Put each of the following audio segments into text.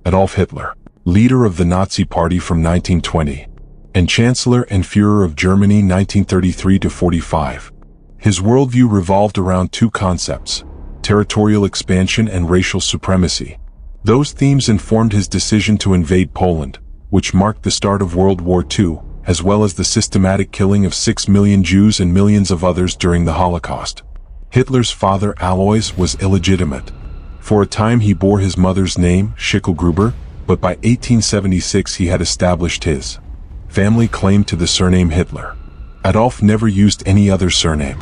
Adolf Hitler, leader of the Nazi Party from 1920, and Chancellor and Führer of Germany 1933–45. His worldview revolved around two concepts: territorial expansion and racial supremacy. Those themes informed his decision to invade Poland, which marked the start of World War II, as well as the systematic killing of 6 million Jews and millions of others during the Holocaust. Hitler's father, Alois, was illegitimate. For a time he bore his mother's name, Schicklgruber, but by 1876 he had established his family claim to the surname Hitler. Adolf never used any other surname.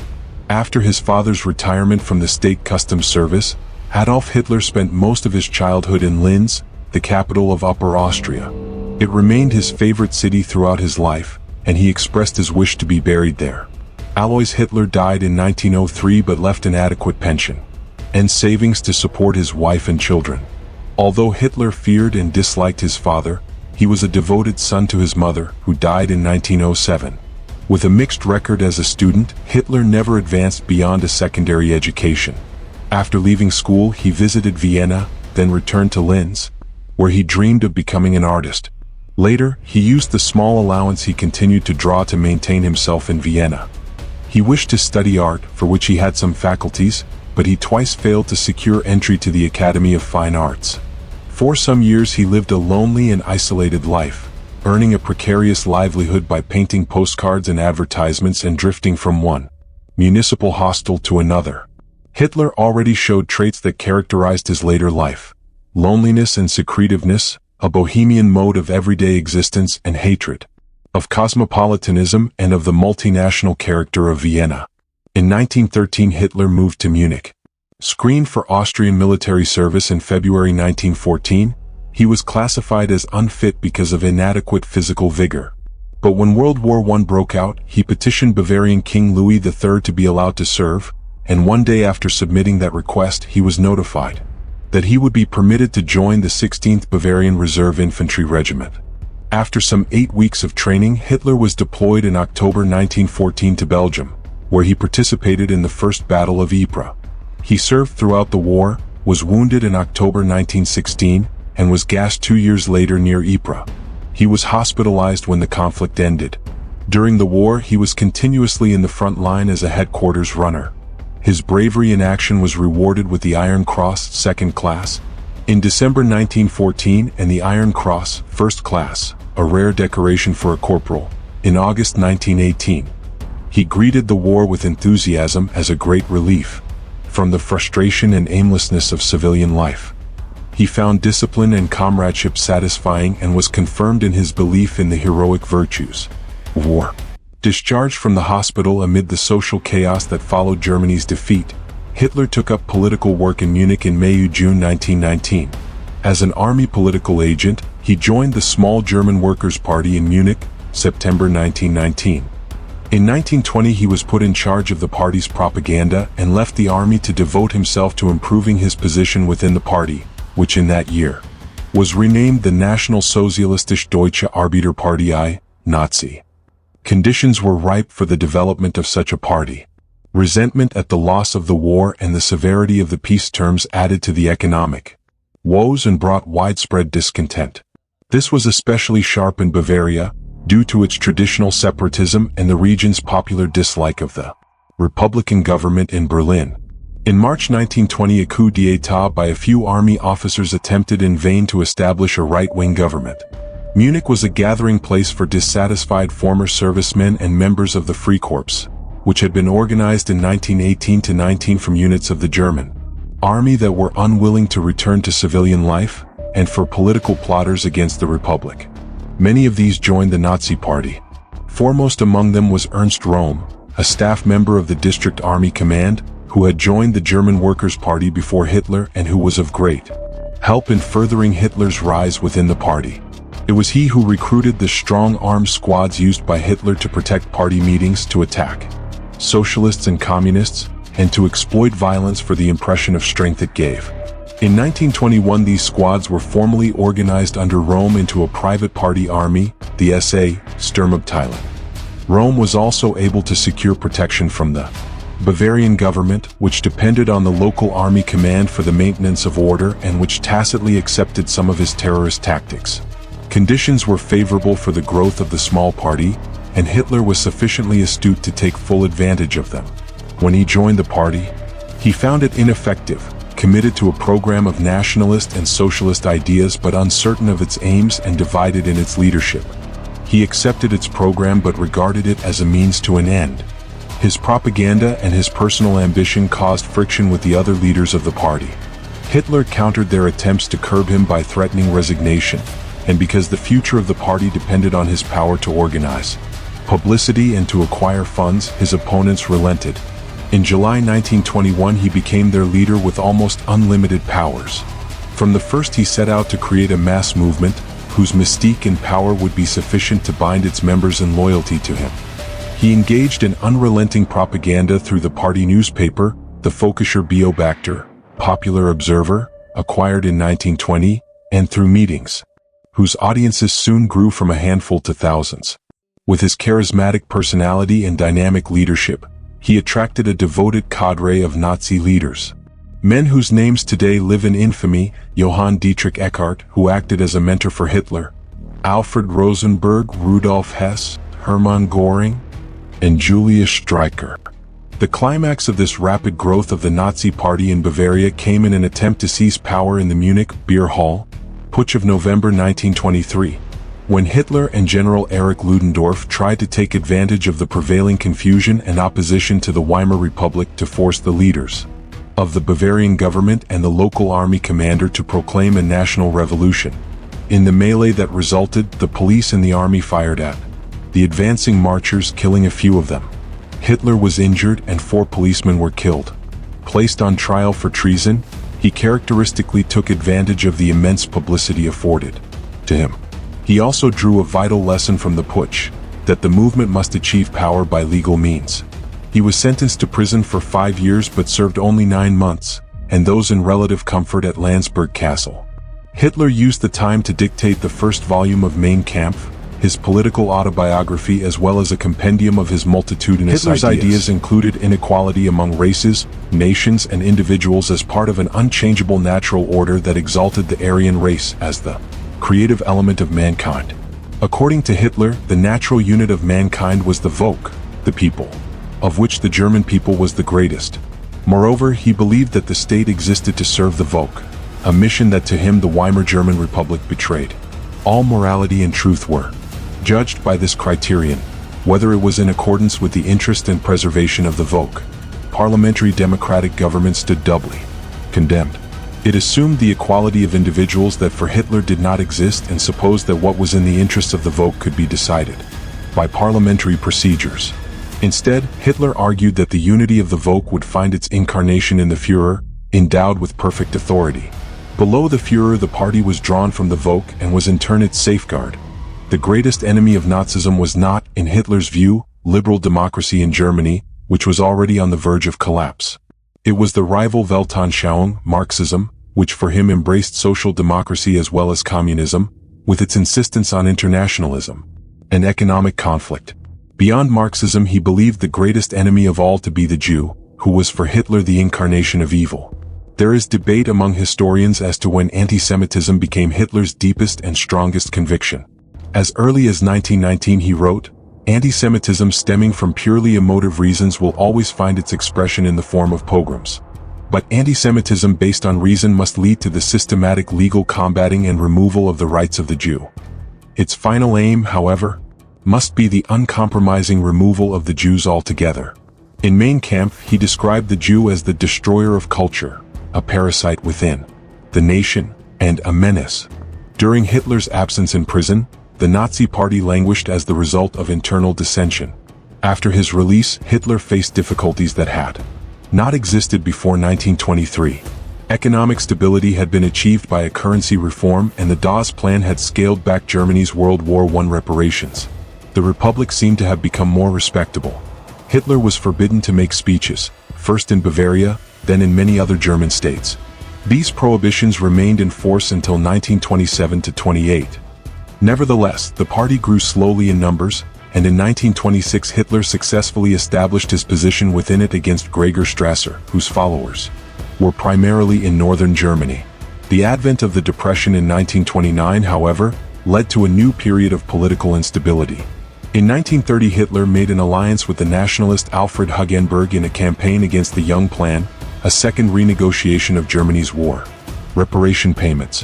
After his father's retirement from the state customs service, Adolf Hitler spent most of his childhood in Linz, the capital of Upper Austria. It remained his favorite city throughout his life, and he expressed his wish to be buried there. Alois Hitler died in 1903 but left an adequate pension and savings to support his wife and children. Although Hitler feared and disliked his father, he was a devoted son to his mother, who died in 1907. With a mixed record as a student, Hitler never advanced beyond a secondary education. After leaving school, he visited Vienna, then returned to Linz, where he dreamed of becoming an artist. Later, he used the small allowance he continued to draw to maintain himself in Vienna. He wished to study art, for which he had some faculties, but he twice failed to secure entry to the Academy of Fine Arts. For some years he lived a lonely and isolated life, earning a precarious livelihood by painting postcards and advertisements and drifting from one municipal hostel to another. Hitler already showed traits that characterized his later life: loneliness and secretiveness, a bohemian mode of everyday existence, and hatred of cosmopolitanism and of the multinational character of Vienna. In 1913 Hitler moved to Munich. Screened for Austrian military service in February 1914, he was classified as unfit because of inadequate physical vigor. But when World War I broke out, he petitioned Bavarian King Louis III to be allowed to serve, and one day after submitting that request, he was notified that he would be permitted to join the 16th Bavarian Reserve Infantry Regiment. After some 8 weeks of training, Hitler was deployed in October 1914 to Belgium, where he participated in the First Battle of Ypres. He served throughout the war, was wounded in October 1916, and was gassed 2 years later near Ypres. He was hospitalized when the conflict ended. During the war, he was continuously in the front line as a headquarters runner. His bravery in action was rewarded with the Iron Cross, 2nd Class, in December 1914, and the Iron Cross, 1st Class, a rare decoration for a corporal, in August 1918. He greeted the war with enthusiasm as a great relief from the frustration and aimlessness of civilian life. He found discipline and comradeship satisfying and was confirmed in his belief in the heroic virtues of war. Discharged from the hospital amid the social chaos that followed Germany's defeat, Hitler took up political work in Munich in May–June 1919. As an army political agent, he joined the small German Workers' Party in Munich, September 1919. In 1920 he was put in charge of the party's propaganda and left the army to devote himself to improving his position within the party, which in that year was renamed the National Sozialistische Deutsche Arbeiterpartei, Nazi. Conditions were ripe for the development of such a party. Resentment at the loss of the war and the severity of the peace terms added to the economic woes and brought widespread discontent. This was especially sharp in Bavaria, due to its traditional separatism and the region's popular dislike of the Republican government in Berlin. In March 1920, a coup d'état by a few army officers attempted in vain to establish a right-wing government. Munich was a gathering place for dissatisfied former servicemen and members of the Freikorps, which had been organized in 1918–19 from units of the German army that were unwilling to return to civilian life, and for political plotters against the Republic. Many of these joined the Nazi Party. Foremost among them was Ernst Röhm, a staff member of the District Army Command, who had joined the German Workers' Party before Hitler and who was of great help in furthering Hitler's rise within the party. It was he who recruited the strong armed squads used by Hitler to protect party meetings, to attack socialists and communists, and to exploit violence for the impression of strength it gave. In 1921, these squads were formally organized under Röhm into a private party army, the SA Sturmabteilung. Röhm was also able to secure protection from the Bavarian government, which depended on the local army command for the maintenance of order and which tacitly accepted some of his terrorist tactics. Conditions were favorable for the growth of the small party, and Hitler was sufficiently astute to take full advantage of them. When he joined the party, he found it ineffective, committed to a program of nationalist and socialist ideas but uncertain of its aims and divided in its leadership. He accepted its program but regarded it as a means to an end. His propaganda and his personal ambition caused friction with the other leaders of the party. Hitler countered their attempts to curb him by threatening resignation, and because the future of the party depended on his power to organize publicity and to acquire funds, his opponents relented. In July 1921 he became their leader with almost unlimited powers. From the first he set out to create a mass movement, whose mystique and power would be sufficient to bind its members in loyalty to him. He engaged in unrelenting propaganda through the party newspaper, the Völkischer Beobachter, Popular Observer, acquired in 1920, and through meetings, whose audiences soon grew from a handful to thousands. With his charismatic personality and dynamic leadership, he attracted a devoted cadre of Nazi leaders. Men whose names today live in infamy: Johann Dietrich Eckart, who acted as a mentor for Hitler, Alfred Rosenberg, Rudolf Hess, Hermann Göring, and Julius Streicher. The climax of this rapid growth of the Nazi Party in Bavaria came in an attempt to seize power in the Munich Beer Hall Putsch of November 1923, when Hitler and General Erich Ludendorff tried to take advantage of the prevailing confusion and opposition to the Weimar Republic to force the leaders of the Bavarian government and the local army commander to proclaim a national revolution. In the melee that resulted, the police and the army fired at the advancing marchers, killing a few of them. Hitler was injured and 4 policemen were killed. Placed on trial for treason, he characteristically took advantage of the immense publicity afforded to him. He also drew a vital lesson from the putsch, that the movement must achieve power by legal means. He was sentenced to prison for 5 years but served only 9 months, and those in relative comfort at Landsberg Castle. Hitler used the time to dictate the first volume of Mein Kampf, his political autobiography, as well as a compendium of his multitudinous Hitler's ideas included inequality among races, nations, and individuals as part of an unchangeable natural order that exalted the Aryan race as the creative element of mankind. According to Hitler, the natural unit of mankind was the Volk, the people, of which the German people was the greatest. Moreover, he believed that the state existed to serve the Volk, a mission that to him the Weimar German Republic betrayed. All morality and truth were judged by this criterion, whether it was in accordance with the interest and preservation of the Volk. Parliamentary democratic government stood doubly condemned. It assumed the equality of individuals that for Hitler did not exist and supposed that what was in the interests of the Volk could be decided by parliamentary procedures. Instead, Hitler argued that the unity of the Volk would find its incarnation in the Führer, endowed with perfect authority. Below the Führer, the party was drawn from the Volk and was in turn its safeguard. The greatest enemy of Nazism was not, in Hitler's view, liberal democracy in Germany, which was already on the verge of collapse. It was the rival Weltanschauung, Marxism, which for him embraced social democracy as well as communism, with its insistence on internationalism and economic conflict. Beyond Marxism, he believed the greatest enemy of all to be the Jew, who was for Hitler the incarnation of evil. There is debate among historians as to when anti-Semitism became Hitler's deepest and strongest conviction. As early as 1919 he wrote, "Anti-Semitism stemming from purely emotive reasons will always find its expression in the form of pogroms. But anti-Semitism based on reason must lead to the systematic legal combating and removal of the rights of the Jew. Its final aim, however, must be the uncompromising removal of the Jews altogether." In Mein Kampf, he described the Jew as the destroyer of culture, a parasite within the nation, and a menace. During Hitler's absence in prison, the Nazi Party languished as the result of internal dissension. After his release, Hitler faced difficulties that had not existed before 1923. Economic stability had been achieved by a currency reform, and the Dawes Plan had scaled back Germany's World War I reparations. The Republic seemed to have become more respectable. Hitler was forbidden to make speeches, first in Bavaria, then in many other German states. These prohibitions remained in force until 1927 to 28. Nevertheless, the party grew slowly in numbers, and in 1926 Hitler successfully established his position within it against Gregor Strasser, whose followers were primarily in northern Germany. The advent of the Depression in 1929, however, led to a new period of political instability. In 1930 Hitler made an alliance with the nationalist Alfred Hugenberg in a campaign against the Young Plan, a second renegotiation of Germany's war reparation payments.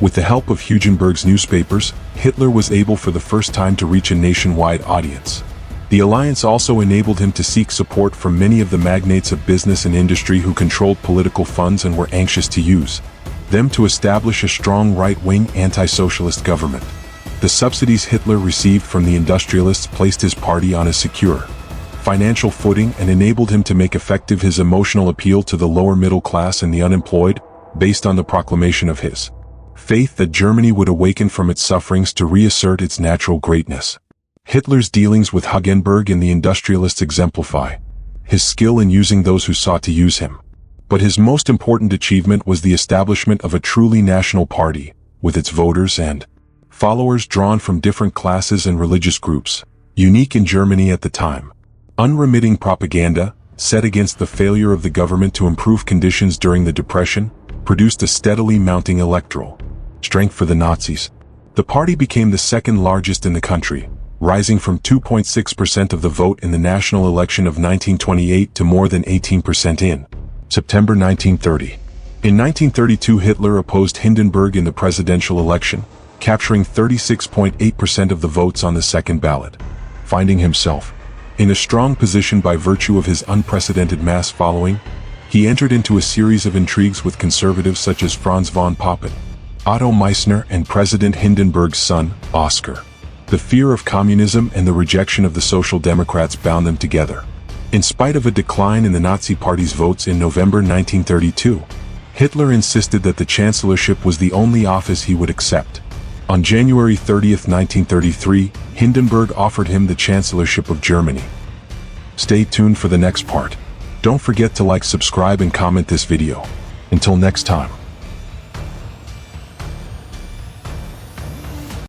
With the help of Hugenberg's newspapers, Hitler was able for the first time to reach a nationwide audience. The alliance also enabled him to seek support from many of the magnates of business and industry who controlled political funds and were anxious to use them to establish a strong right-wing anti-socialist government. The subsidies Hitler received from the industrialists placed his party on a secure financial footing and enabled him to make effective his emotional appeal to the lower middle class and the unemployed, based on the proclamation of his faith that Germany would awaken from its sufferings to reassert its natural greatness. Hitler's dealings with Hugenberg and the industrialists exemplify his skill in using those who sought to use him. But his most important achievement was the establishment of a truly national party, with its voters and followers drawn from different classes and religious groups, unique in Germany at the time. Unremitting propaganda, set against the failure of the government to improve conditions during the Depression, produced a steadily mounting electoral strength for the Nazis. The party became the second largest in the country, rising from 2.6% of the vote in the national election of 1928 to more than 18% in September 1930. In 1932 Hitler opposed Hindenburg in the presidential election, capturing 36.8% of the votes on the second ballot. Finding himself in a strong position by virtue of his unprecedented mass following, he entered into a series of intrigues with conservatives such as Franz von Papen, Otto Meissner, and President Hindenburg's son, Oskar. The fear of communism and the rejection of the Social Democrats bound them together. In spite of a decline in the Nazi Party's votes in November 1932, Hitler insisted that the chancellorship was the only office he would accept. On January 30, 1933, Hindenburg offered him the chancellorship of Germany. Stay tuned for the next part. Don't forget to like, subscribe, and comment this video. Until next time.